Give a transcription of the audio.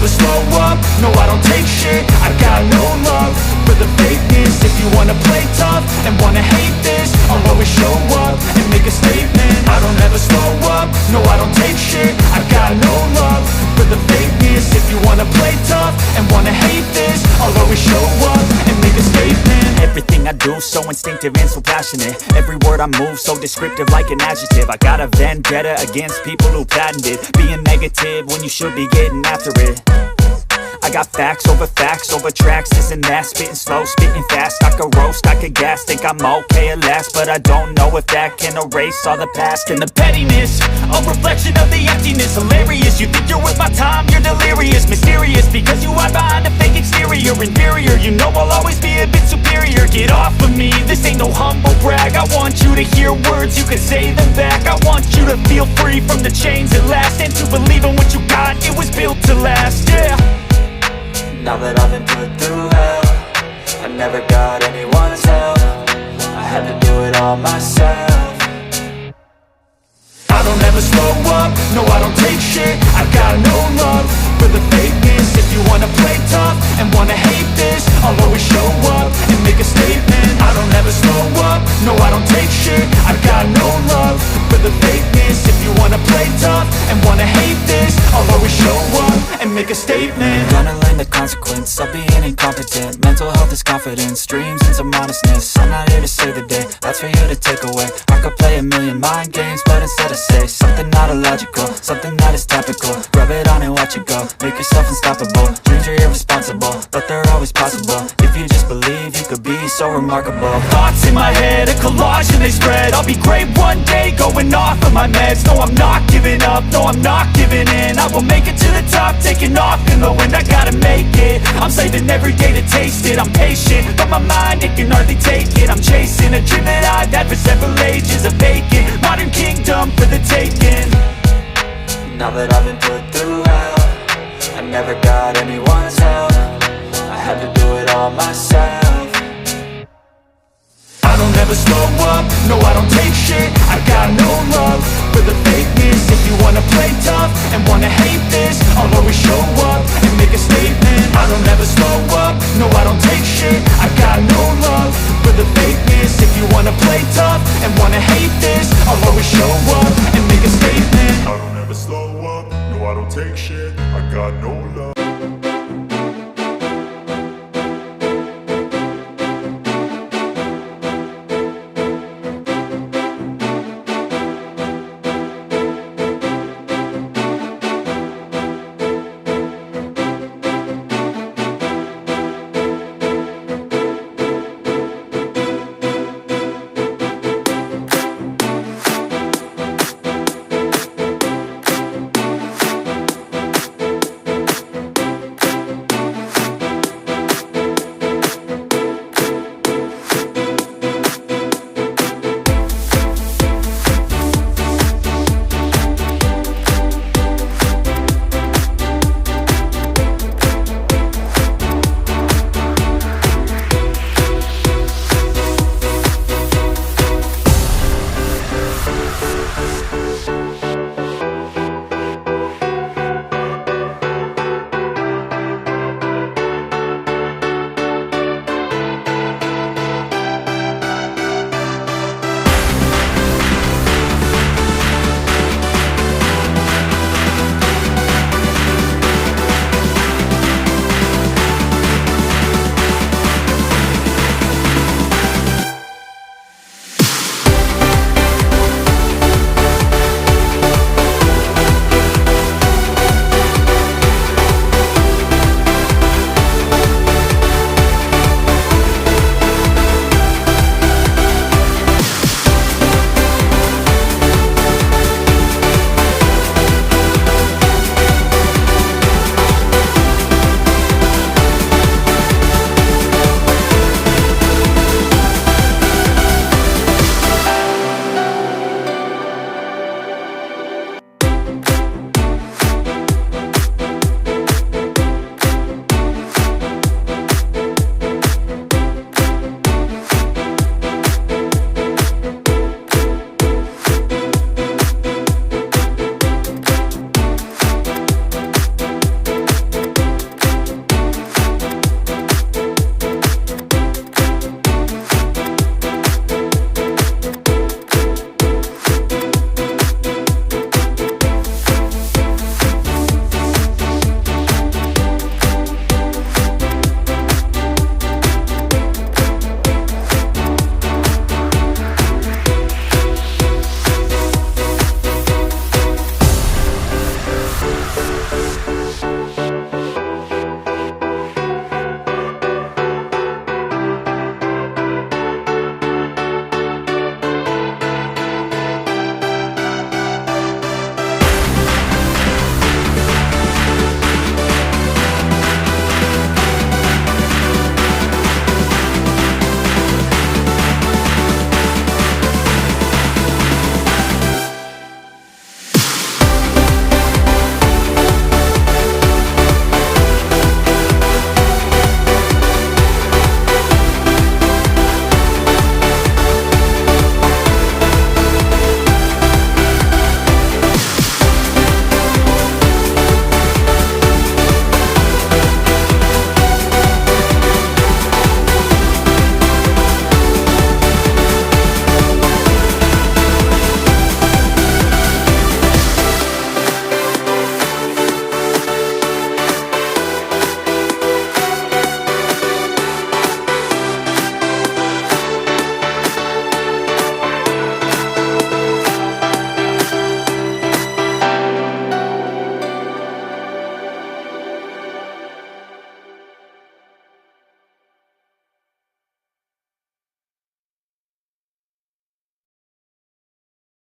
never slow up, no I don't take shit. I got no love for the fakeness. If you wanna play tough and wanna hate this, I'll always show up and make a statement. I don't ever slow up, no I don't take shit. I got no love for the fakeness. If you wanna play tough and wanna hate this, I'll always show up and make a statement. Everything I do so instinctive and so passionate. Every word I move so descriptive like an adjective. I got a vendetta against people who patented being negative when you should be getting after it. I got facts over tracks, this and that. Spitting slow, spitting fast, I could roast, I could gas. Think I'm okay at last, but I don't know if that can erase all the past. And the pettiness, a reflection of the emptiness. Hilarious, you think you're worth my time, you're delirious. Mysterious, because you hide behind a fake exterior. Inferior, you know I'll always be a bit superior. Get off of me, this ain't no humble brag. I want you to hear words, you can say them back. I want you to feel free from the chains at last, and to believe in what you got, it was built to last, yeah. Now that I've been put through hell, I never got anyone's help. I had to do it all myself. I don't ever slow up, no I don't take shit. I got no love for the fakeness. If you wanna play tough and wanna hate this, I'll always show up and make a statement. I don't ever slow up, no I don't take shit. I got no love for the fakeness. If you wanna play tough and wanna hate this, I'll always show up and make a statement. Gonna learn the consequence of being incompetent. Mental health is confidence, dreams and some modestness. I'm not here to save the day, that's for you to take away. I could play a million mind games, but instead I say something not illogical, something that is topical. Rub it on and watch it go, make yourself unstoppable. Dreams are irresponsible, but they're always possible. If you just believe, you could be so remarkable. Thoughts in my head, a collage and they spread. I'll be great one day, going off of my meds. No, I'm not giving up, no, I'm not giving in. I will make it to the top, taking off in the wind. I gotta make it, I'm saving every day to taste it. I'm patient, but my mind, it can hardly take it. I'm chasing a dream that I've had for several ages. A vacant, modern kingdom for the taking. Now that I've been put through hell, I never got anyone's help. I had to do it all myself. I don't ever slow up, no I don't take shit. I got no love for the fakeness. If you wanna play tough and wanna hate this, I'll always show up and make a statement. I don't ever slow up, no I don't take shit. I got no love for the fakeness. If you wanna play tough and wanna hate this, I'll always show up and make a statement. I don't ever slow up, no I don't take shit. I got no love.